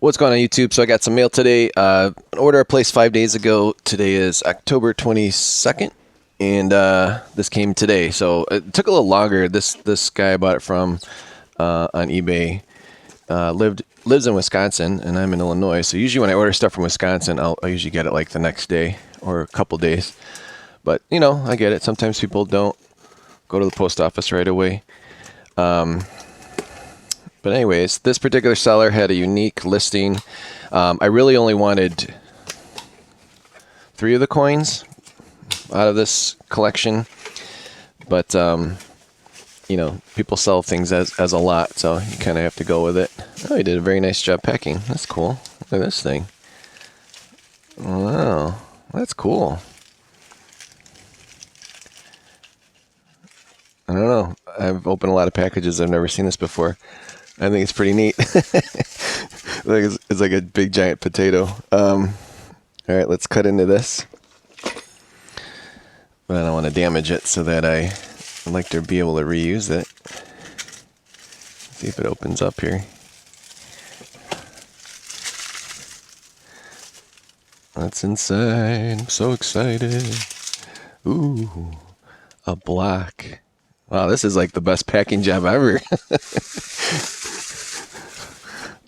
What's going on YouTube? So I got some mail today. An order I placed 5 days ago. Today is October 22nd, and this came today. So it took a little longer. This guy I bought it from on eBay lives in Wisconsin, and I'm in Illinois. So usually when I order stuff from Wisconsin, I'll usually get it like the next day or a couple days. But you know, I get it. Sometimes people don't go to the post office right away. But anyways, this particular seller had a unique listing. I really only wanted 3 of the coins out of this collection. But, you know, people sell things as a lot, so you kind of have to go with it. Oh, he did a very nice job packing. That's cool. Look at this thing. Wow, that's cool. I don't know. I've opened a lot of packages. I've never seen this before. I think it's pretty neat. It's like a big giant potato. All right, let's cut into this. But I don't want to damage it, so that I'd like to be able to reuse it. See if it opens up here. What's inside? I'm so excited. Ooh, a block. Wow, this is like the best packing job ever.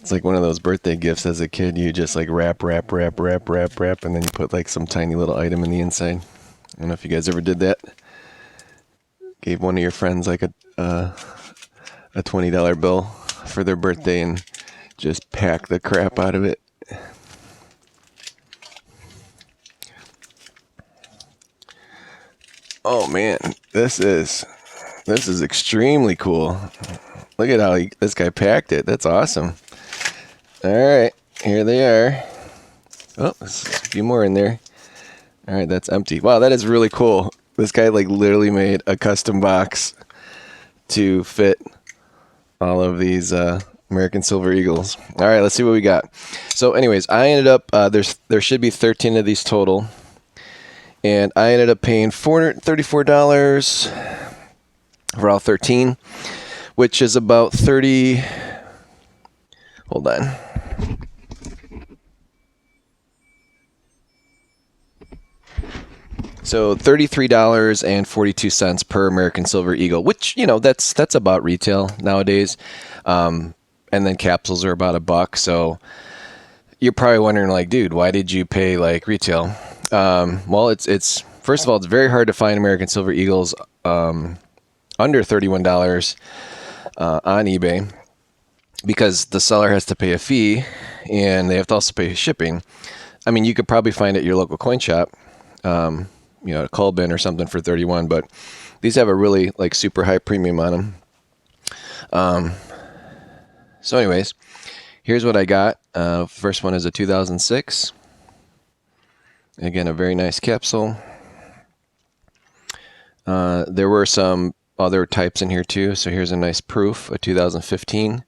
It's like one of those birthday gifts as a kid. You just like wrap, and then you put like some tiny little item in the inside. I don't know if you guys ever did that. Gave one of your friends like a $20 bill for their birthday and just pack the crap out of it. Oh man, this is extremely cool. Look at how this guy packed it. That's awesome. All right, here they are. Oh, there's a few more in there. All right, that's empty. Wow, that is really cool. This guy like literally made a custom box to fit all of these American Silver Eagles. All right, let's see what we got. So anyways, I ended up, there should be 13 of these total. And I ended up paying $434 for all 13, which is about 30, hold on. So $33.42 per American Silver Eagle, which, you know, that's about retail nowadays. And then capsules are about $1. So you're probably wondering like, dude, why did you pay like retail? Well, it's first of all, it's very hard to find American Silver Eagles under $31 on eBay because the seller has to pay a fee and they have to also pay shipping. I mean, you could probably find it at your local coin shop, you know, a Colbin or something for 31, but these have a really like super high premium on them. So anyways, here's what I got. First one is a 2006. Again, a very nice capsule. There were some other types in here too. So here's a nice proof, a 2015.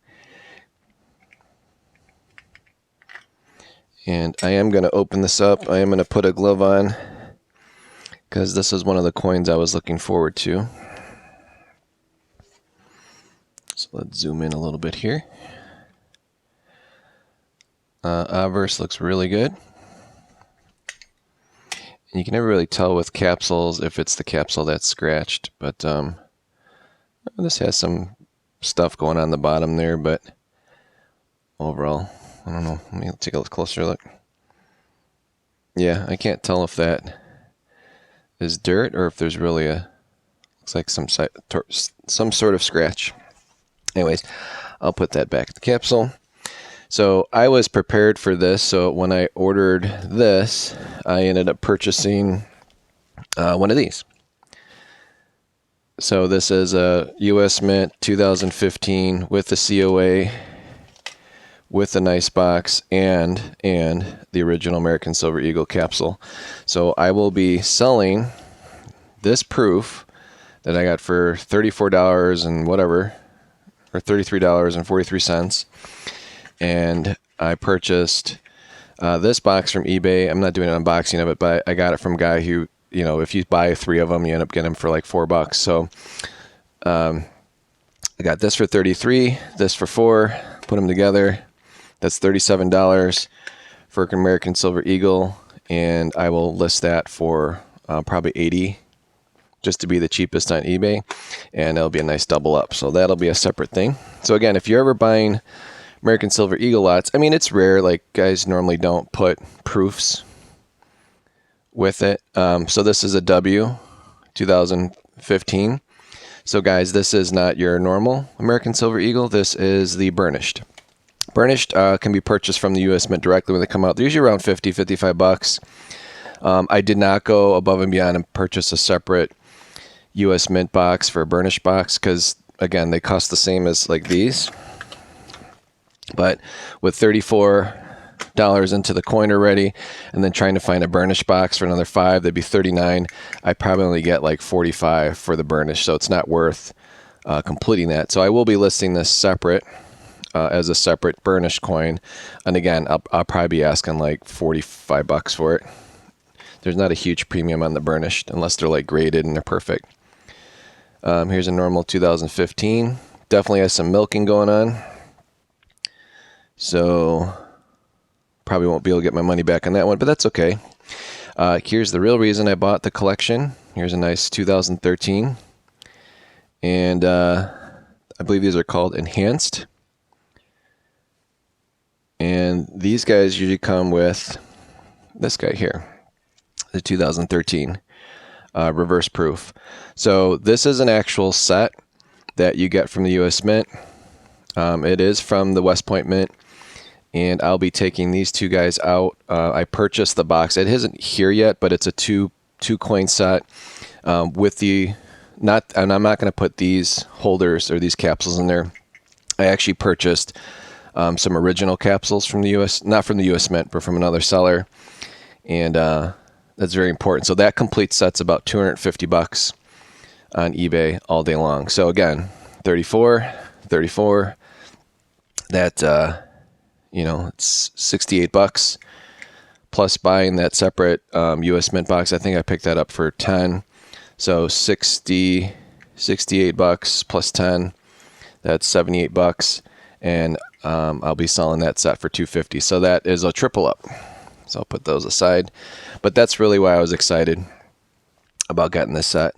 And I am going to open this up. I am going to put a glove on because this is one of the coins I was looking forward to. So let's zoom in a little bit here. Obverse looks really good. And you can never really tell with capsules if it's the capsule that's scratched, but this has some stuff going on the bottom there, but overall, I don't know. Let me take a closer look. Yeah, I can't tell if that is dirt or if there's really looks like some sort of scratch. Anyways, I'll put that back in the capsule. So I was prepared for this. So when I ordered this, I ended up purchasing one of these. So this is a US Mint 2015 with the COA, with a nice box, and the original American Silver Eagle capsule. So I will be selling this proof that I got for $34 and whatever, or $33.43. And I purchased this box from eBay. I'm not doing an unboxing of it, but I got it from a guy who, you know, if you buy 3 of them, you end up getting them for like $4. So I got this for 33, this for 4, put them together. That's $37 for an American Silver Eagle, and I will list that for probably $80 just to be the cheapest on eBay, and it'll be a nice double up. So that'll be a separate thing. So again, if you're ever buying American Silver Eagle lots, I mean, it's rare. Like, guys normally don't put proofs with it. So this is a W 2015. So guys, this is not your normal American Silver Eagle. This is the burnished. Burnished can be purchased from the U.S. Mint directly when they come out. They're usually around $50-$55. I did not go above and beyond and purchase a separate U.S. Mint box for a burnished box because, again, they cost the same as like these. But with $34 into the coin already, and then trying to find a burnished box for another $5, that'd be $39. I probably only get like $45 for the burnished, so it's not worth completing that. So I will be listing this separate as a separate burnished coin, and again, I'll probably be asking like $45 for it. There's not a huge premium on the burnished unless they're like graded and they're perfect. Here's a normal 2015. Definitely has some milking going on. So probably won't be able to get my money back on that one, but that's okay. Here's the real reason I bought the collection. Here's a nice 2013. And I believe these are called Enhanced. And these guys usually come with this guy here, the 2013 reverse proof. So this is an actual set that you get from the U.S. Mint. It is from the West Point Mint, and I'll be taking these two guys out. I purchased the box. It isn't here yet, but it's a two coin set with the not. And I'm not going to put these holders or these capsules in there. I actually purchased some original capsules from the U.S. not from the U.S. Mint, but from another seller, and that's very important. So that complete set's about $250 on eBay all day long. So again, 34. That it's $68 plus buying that separate U.S. Mint box. I think I picked that up for $10. So $68 plus 10. That's $78, and I'll be selling that set for $250. So that is a triple up. So I'll put those aside. But that's really why I was excited about getting this set.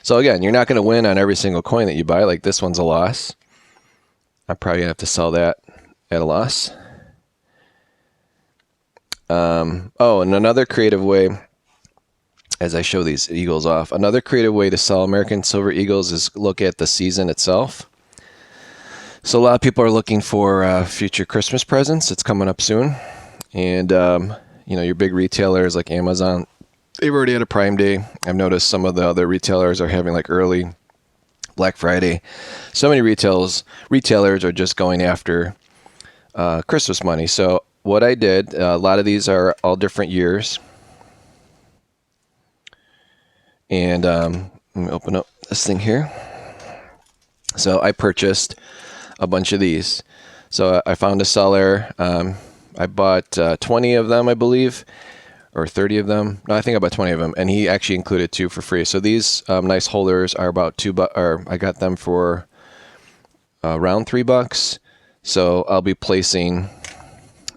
So again, you're not going to win on every single coin that you buy. Like this one's a loss. I'm probably going to have to sell that at a loss. And another creative way, as I show these Eagles off, another creative way to sell American Silver Eagles is look at the season itself. So a lot of people are looking for future Christmas presents. It's coming up soon. And, your big retailers like Amazon, they've already had a Prime Day. I've noticed some of the other retailers are having like early Black Friday. So many retailers are just going after Christmas money. So what I did, a lot of these are all different years. And let me open up this thing here. So I purchased a bunch of these. So I found a seller. I bought 20 of them, I believe, or 30 of them. No, I think I bought 20 of them, and he actually included 2 for free. So these nice holders are about $2, I got them for around $3. So I'll be placing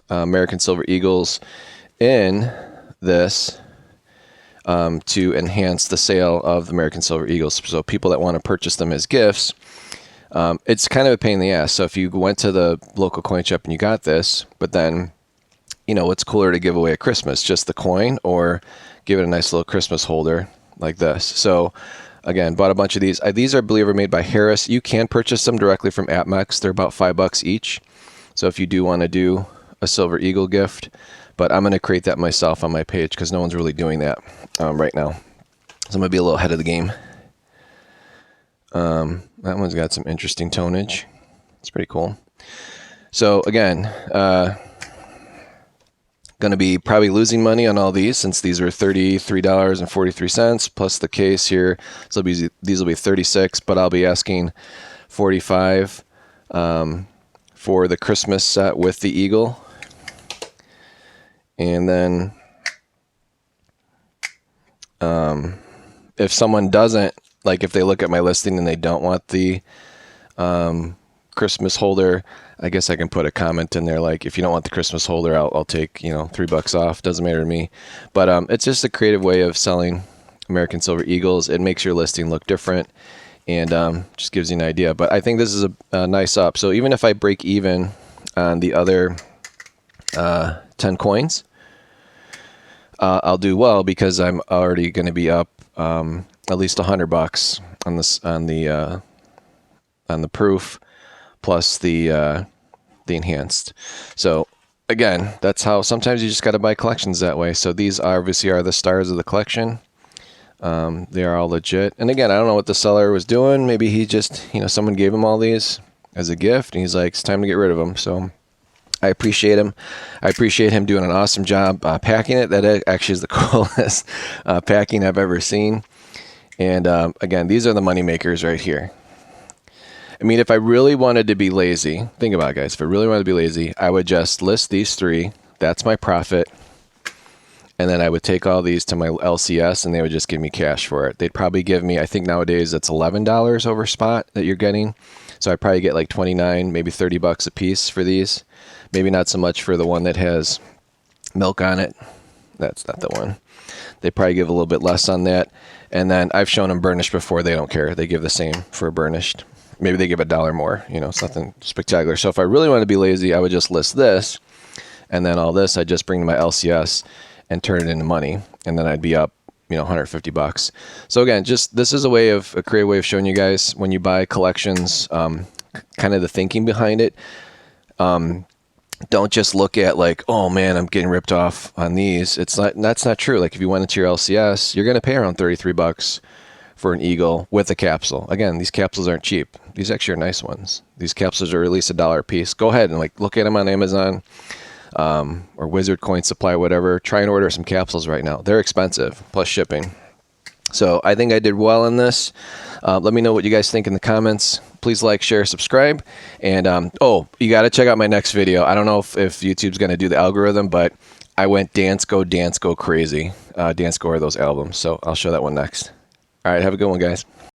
American Silver Eagles in this to enhance the sale of the American Silver Eagles. So people that want to purchase them as gifts, it's kind of a pain in the ass. So if you went to the local coin shop and you got this, but then, what's cooler to give away at Christmas? Just the coin, or give it a nice little Christmas holder like this. So again, bought a bunch of these. These are, I believe, are made by Harris. You can purchase them directly from APMEX. They're about $5 each. So if you do want to do a Silver Eagle gift, but I'm going to create that myself on my page because no one's really doing that right now. So I'm going to be a little ahead of the game. That one's got some interesting tonnage. It's pretty cool. So again, going to be probably losing money on all these since these are $33.43 plus the case here. So these will be $36, but I'll be asking $45 for the Christmas set with the Eagle. And then if someone doesn't, like if they look at my listing and they don't want the Christmas holder, I guess I can put a comment in there like, if you don't want the Christmas holder, I'll take, you know, $3 off. Doesn't matter to me. But it's just a creative way of selling American Silver Eagles. It makes your listing look different, and just gives you an idea. But I think this is a nice up. So even if I break even on the other 10 coins, I'll do well, because I'm already going to be up at least $100 on this, on the proof, plus the enhanced. So again, that's how sometimes you just got to buy collections that way. So these obviously are the stars of the collection. They are all legit. And again, I don't know what the seller was doing. Maybe he just, you know, someone gave him all these as a gift, and he's like, it's time to get rid of them. So I appreciate him. I appreciate him doing an awesome job packing it. That actually is the coolest packing I've ever seen. And again, these are the money makers right here. I mean, if I really wanted to be lazy, think about it, guys. If I really wanted to be lazy, I would just list these three. That's my profit. And then I would take all these to my LCS, and they would just give me cash for it. They'd probably give me, I think nowadays it's $11 over spot that you're getting. So I probably get like 29, maybe $30 a piece for these. Maybe not so much for the one that has milk on it. That's not the one. They probably give a little bit less on that. And then I've shown them burnished before. They don't care. They give the same for burnished. Maybe they give $1 more. You know, it's nothing spectacular. So if I really want to be lazy, I would just list this, and then all this I just bring to my LCS and turn it into money, and then I'd be up, you know, $150. So again, just this is a creative way of showing you guys when you buy collections, kind of the thinking behind it. Don't just look at like, oh man, I'm getting ripped off on these. That's not true. Like if you went into your LCS, you're going to pay around $33 for an Eagle with a capsule. Again, these capsules aren't cheap. These actually are nice ones. These capsules are at least $1 a piece. Go ahead and like look at them on Amazon, or Wizard Coin Supply, whatever. Try and order some capsules right now. They're expensive, plus shipping. So I think I did well in this. Let me know what you guys think in the comments. Please like, share, subscribe. And oh, you got to check out my next video. I don't know if YouTube's going to do the algorithm, but I went Dance Go Crazy. Dance Go are those albums. So I'll show that one next. All right, have a good one, guys.